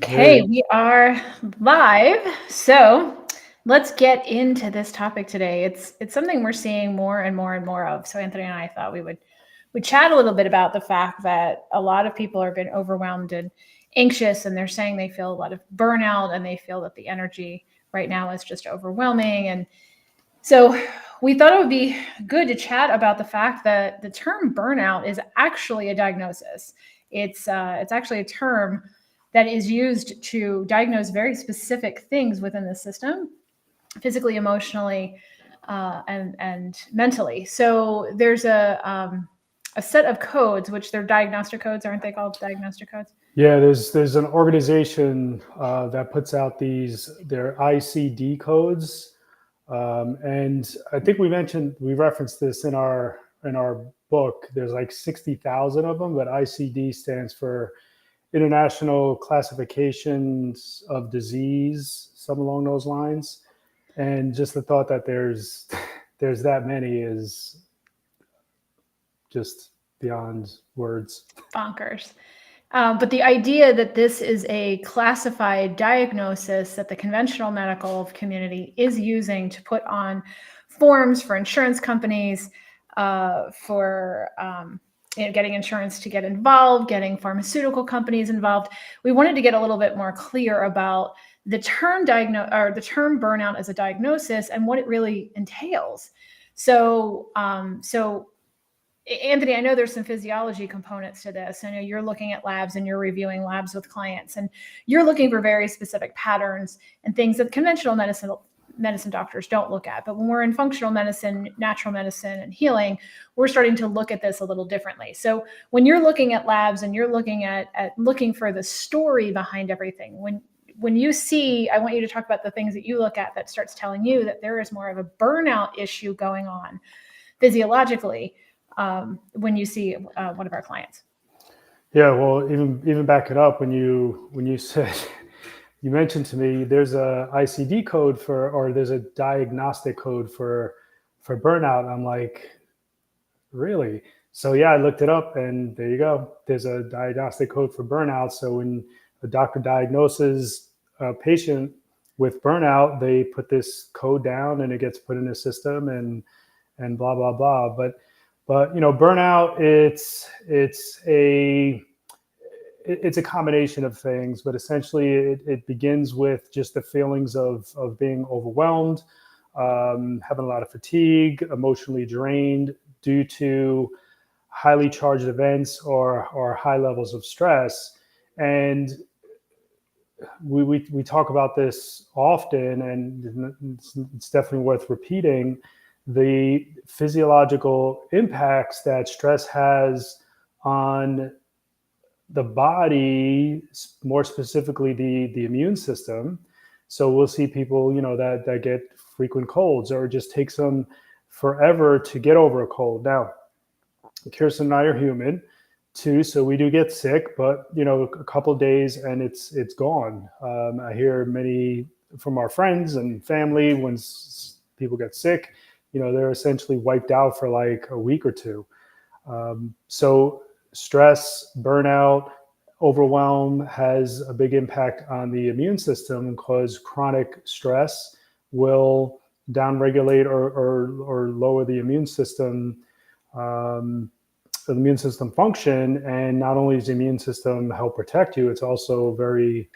Okay, Hey, we are live. So let's get into this topic today. It's something we're seeing more and more and more of. So Anthony and I thought we chat a little bit about the fact that a lot of people are been overwhelmed and anxious, and they're saying they feel a lot of burnout and they feel that the energy right now is just overwhelming. And so we thought it would be good to chat about the fact that the term burnout is actually a diagnosis. It's actually a term that is used to diagnose very specific things within the system, physically, emotionally, and mentally. So there's a set of codes, which they're diagnostic codes, aren't they called diagnostic codes? yeah, there's an organization that puts out their ICD codes, and I think we referenced this in our book. There's like 60,000 of them, but ICD stands for International Classifications of Disease, something along those lines. And just the thought that there's that many is just beyond words. Bonkers. But the idea that this is a classified diagnosis that the conventional medical community is using to put on forms for insurance companies, for getting insurance to get involved, getting pharmaceutical companies involved. We wanted to get a little bit more clear about the term the term burnout as a diagnosis and what it really entails. So Anthony, I know there's some physiology components to this. I know you're looking at labs and you're reviewing labs with clients, and you're looking for very specific patterns and things that conventional medicine doctors don't look at. But when we're in functional medicine, natural medicine, and healing, we're starting to look at this a little differently. So when you're looking at labs and you're looking at looking for the story behind everything, when you see, I want you to talk about the things that you look at that starts telling you that there is more of a burnout issue going on physiologically, when you see one of our clients. Yeah, well, even back it up when you said you mentioned to me there's a ICD code or there's a diagnostic code for burnout. I'm like, really? So yeah, I looked it up, and there you go. There's a diagnostic code for burnout. So when a doctor diagnoses a patient with burnout, they put this code down, and it gets put in the system, and blah blah blah. But burnout, it's a combination of things, but essentially it begins with just the feelings of being overwhelmed, having a lot of fatigue, emotionally drained due to highly charged events or high levels of stress. And we talk about this often, and it's definitely worth repeating the physiological impacts that stress has on the body, more specifically the immune system. So we'll see people, that get frequent colds, or it just takes them forever to get over a cold. Now, Kirsten and I are human too, so we do get sick, but a couple of days and it's gone. I hear many from our friends and family when people get sick, they're essentially wiped out for like a week or two. So stress, burnout, overwhelm has a big impact on the immune system, because chronic stress will downregulate or lower the immune system, the immune system function. And not only does the immune system help protect you, it's also very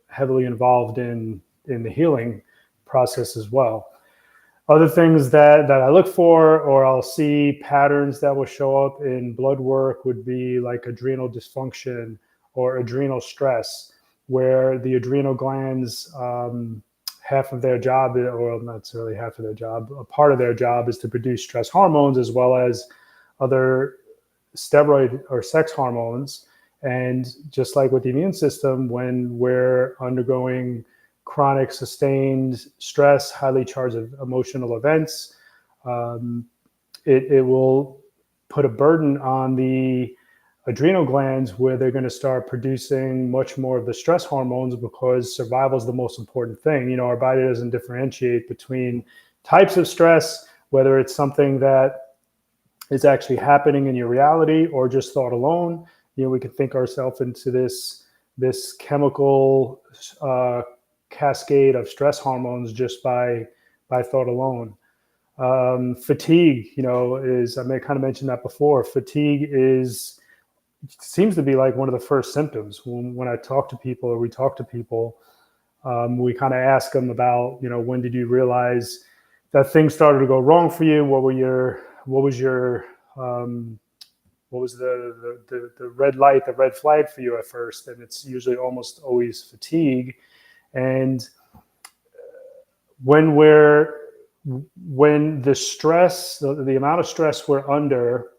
heavily involved in the healing process as well. Other things that I look for, or I'll see patterns that will show up in blood work, would be like adrenal dysfunction or adrenal stress, where the adrenal glands, half of their job, or not necessarily half of their job, a part of their job is to produce stress hormones as well as other steroid or sex hormones. And just like with the immune system, when we're undergoing chronic sustained stress, highly charged emotional events, it will put a burden on the adrenal glands, where they're going to start producing much more of the stress hormones, because survival is the most important thing. Our body doesn't differentiate between types of stress, whether it's something that is actually happening in your reality or just thought alone. We can think ourselves into this this chemical cascade of stress hormones just by thought alone. Fatigue, is, I kind of mentioned that before. Fatigue seems to be like one of the first symptoms when I talk to people, or we talk to people. We kind of ask them about, when did you realize that things started to go wrong for you? What was the red light, the red flag for you at first? And it's usually almost always fatigue. And when the stress, the amount of stress we're under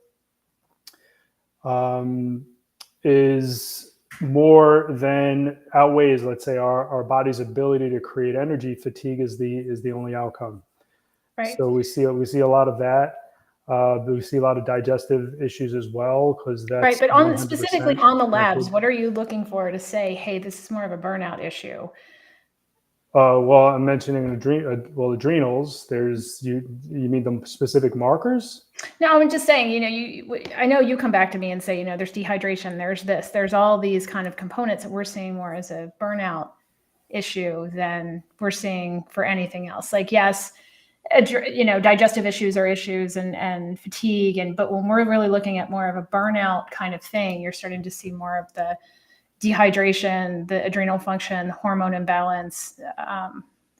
is more than outweighs, let's say, our body's ability to create energy, fatigue is the only outcome. Right. So we see a lot of that. We see a lot of digestive issues as well, because that's right. But specifically on the labs, connected. what are you looking for to say, hey, this is more of a burnout issue? Well, I'm mentioning adrenals. You mean the specific markers? No, I'm just saying, I know you come back to me and say, there's dehydration, there's this, there's all these kind of components that we're seeing more as a burnout issue than we're seeing for anything else. Like, yes, digestive issues are issues and fatigue. But when we're really looking at more of a burnout kind of thing, you're starting to see more of the dehydration, the adrenal function, hormone imbalance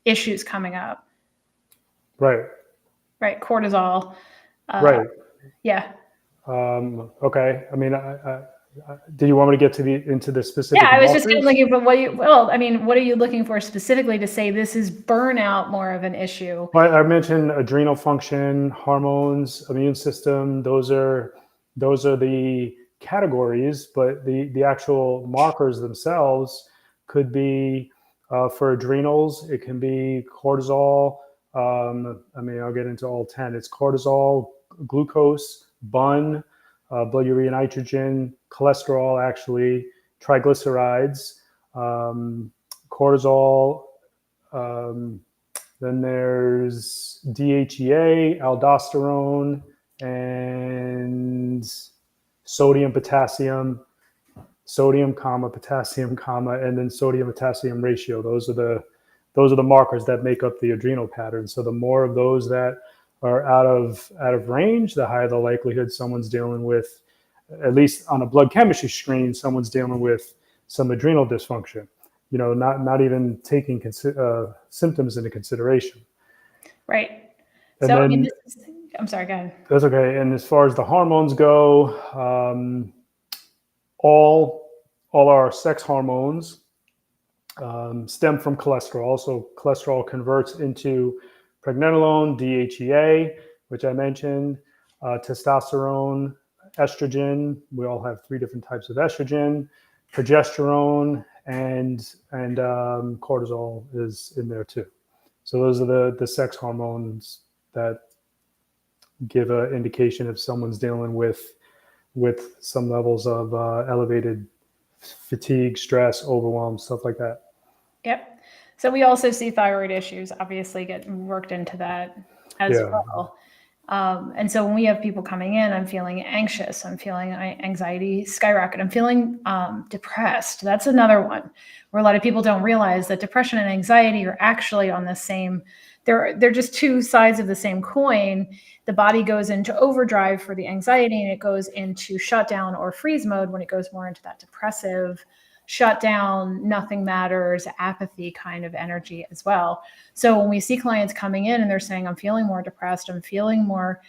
issues coming up. Right. Right. Cortisol. Right. Yeah. Okay. I mean, do you want me to get into the specific? Yeah, I was markers? just looking for what are you looking for specifically to say this is burnout more of an issue? Well, I mentioned adrenal function, hormones, immune system. Those are the categories, but the actual markers themselves could be for adrenals. It can be cortisol. I'll get into all 10. It's cortisol, glucose, BUN, blood urea nitrogen, cholesterol, actually, triglycerides, cortisol. Then there's DHEA, aldosterone, and sodium, potassium, potassium, and then sodium potassium ratio. Those are the markers that make up the adrenal pattern. So the more of those that are out of range, the higher the likelihood someone's dealing with, at least on a blood chemistry screen, someone's dealing with some adrenal dysfunction. Not even taking symptoms into consideration. Right. And so then, I'm sorry, go ahead. That's okay. And as far as the hormones go, all our sex hormones stem from cholesterol. So cholesterol converts into pregnenolone, DHEA, which I mentioned, testosterone, estrogen. We all have 3 different types of estrogen, progesterone, and cortisol is in there too. So those are the sex hormones that give an indication if someone's dealing with some levels of elevated fatigue, stress, overwhelm, stuff like that. Yep. So we also see thyroid issues obviously get worked into that as well. And so when we have people coming in, I'm feeling anxious, I'm feeling anxiety skyrocket, I'm feeling depressed. That's another one where a lot of people don't realize that depression and anxiety are actually on the same, they're just 2 sides of the same coin. The body goes into overdrive for the anxiety and it goes into shutdown or freeze mode when it goes more into that depressive shutdown, nothing matters, apathy kind of energy as well. So when we see clients coming in and they're saying, I'm feeling more depressed, I'm feeling more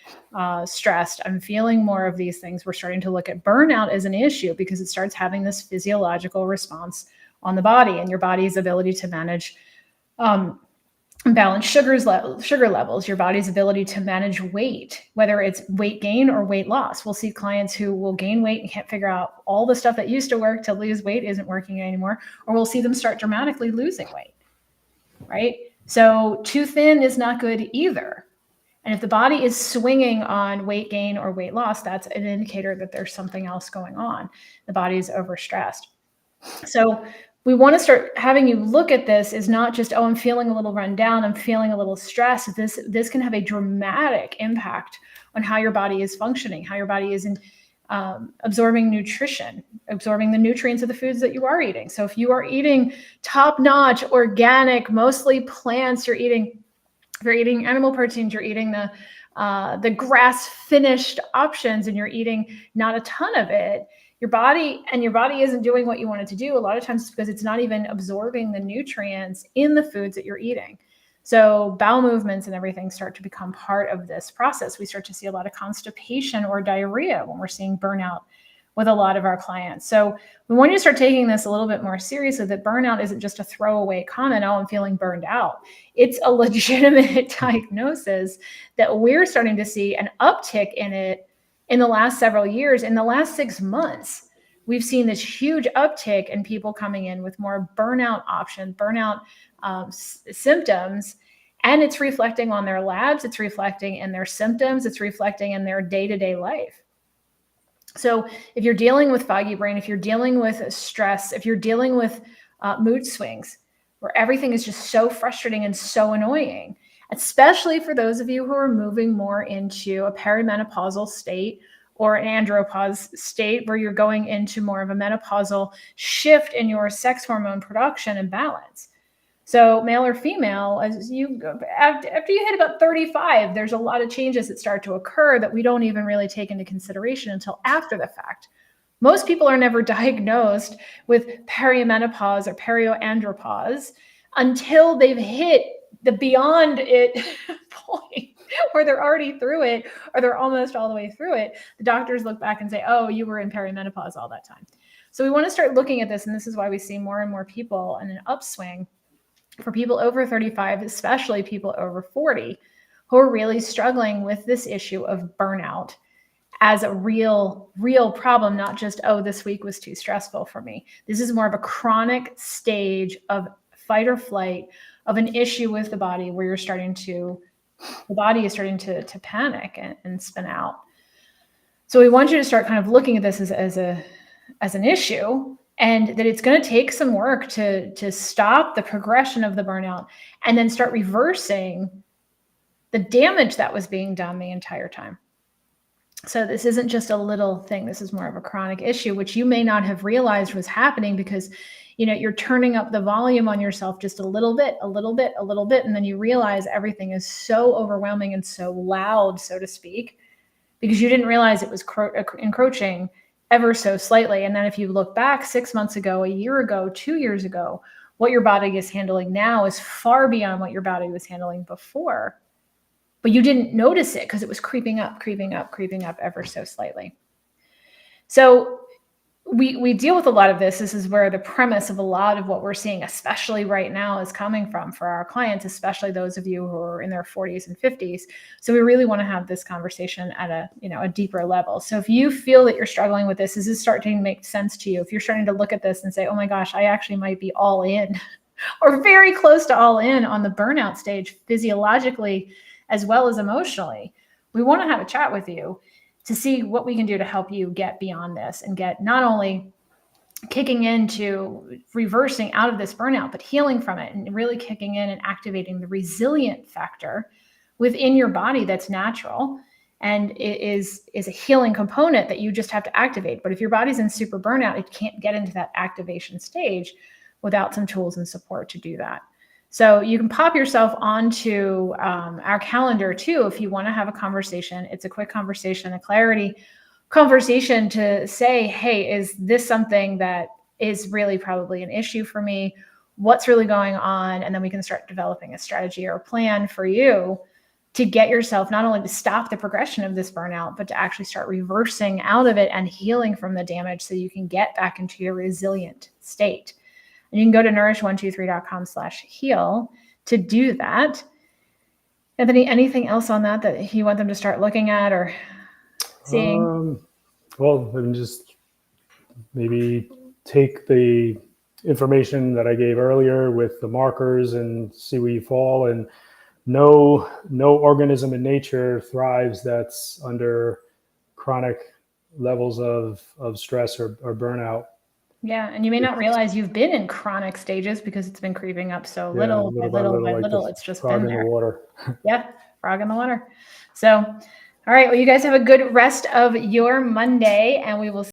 stressed, I'm feeling more of these things, we're starting to look at burnout as an issue because it starts having this physiological response on the body and your body's ability to manage balance sugar levels, your body's ability to manage weight, whether it's weight gain or weight loss. We'll see clients who will gain weight and can't figure out all the stuff that used to work to lose weight isn't working anymore, or we'll see them start dramatically losing weight, right? So too thin is not good either. And if the body is swinging on weight gain or weight loss, that's an indicator that there's something else going on. The body is overstressed. So we want to start having you look at this is not just, I'm feeling a little run down, I'm feeling a little stressed. This can have a dramatic impact on how your body is functioning, how your body is absorbing nutrition, absorbing the nutrients of the foods that you are eating. So if you are eating top-notch, organic, mostly plants, if you're eating animal proteins, you're eating the grass-finished options, and you're eating not a ton of it, your body isn't doing what you want it to do. A lot of times it's because it's not even absorbing the nutrients in the foods that you're eating. So bowel movements and everything start to become part of this process. We start to see a lot of constipation or diarrhea when we're seeing burnout with a lot of our clients. So we want you to start taking this a little bit more seriously, that burnout isn't just a throwaway comment, oh, I'm feeling burned out. It's a legitimate diagnosis that we're starting to see an uptick in it in the last several years. In the last 6 months, we've seen this huge uptick in people coming in with more burnout symptoms, and it's reflecting on their labs, it's reflecting in their symptoms, it's reflecting in their day-to-day life. So if you're dealing with foggy brain, if you're dealing with stress, if you're dealing with mood swings, where everything is just so frustrating and so annoying, especially for those of you who are moving more into a perimenopausal state or an andropause state, where you're going into more of a menopausal shift in your sex hormone production and balance. So male or female, after you hit about 35, there's a lot of changes that start to occur that we don't even really take into consideration until after the fact. Most people are never diagnosed with perimenopause or perioandropause until they've hit the beyond it point, where they're already through it, or they're almost all the way through it. The doctors look back and say, oh, you were in perimenopause all that time. So we want to start looking at this, and this is why we see more and more people in an upswing for people over 35, especially people over 40, who are really struggling with this issue of burnout as a real problem, not just, oh, this week was too stressful for me. This is more of a chronic stage of fight or flight, of an issue with the body, where the body is starting to panic and spin out. So we want you to start kind of looking at this as an issue, and that it's going to take some work to stop the progression of the burnout, and then start reversing the damage that was being done the entire time. So this isn't just a little thing. This is more of a chronic issue, which you may not have realized was happening because, you're turning up the volume on yourself just a little bit, and then you realize everything is so overwhelming and so loud, so to speak, because you didn't realize it was encroaching ever so slightly. And then if you look back 6 months ago, a year ago, 2 years ago, what your body is handling now is far beyond what your body was handling before. But you didn't notice it because it was creeping up ever so slightly. So we deal with a lot of this. This is where the premise of a lot of what we're seeing, especially right now, is coming from for our clients, especially those of you who are in their 40s and 50s. So we really want to have this conversation at a deeper level. So if you feel that you're struggling with this is starting to make sense to you, if you're starting to look at this and say, oh my gosh, I actually might be all in or very close to all in on the burnout stage, physiologically as well as emotionally, we want to have a chat with you to see what we can do to help you get beyond this and get not only kicking into reversing out of this burnout, but healing from it and really kicking in and activating the resilient factor within your body that's natural. And it is a healing component that you just have to activate. But if your body's in super burnout, it can't get into that activation stage without some tools and support to do that. So you can pop yourself onto our calendar too if you want to have a conversation. It's a quick conversation, a clarity conversation to say, hey, is this something that is really probably an issue for me? What's really going on? And then we can start developing a strategy or a plan for you to get yourself not only to stop the progression of this burnout, but to actually start reversing out of it and healing from the damage so you can get back into your resilient state. And you can go to nourish123.com/heal to do that. Anthony, anything else on that you want them to start looking at or seeing? Well, then just maybe take the information that I gave earlier with the markers and see where you fall. And no organism in nature thrives that's under chronic levels of stress or burnout. Yeah, and you may not realize you've been in chronic stages because it's been creeping up so little by little. Like it's just frog been in there. the water. Yeah, frog in the water. So All right. Well, you guys have a good rest of your Monday, and we will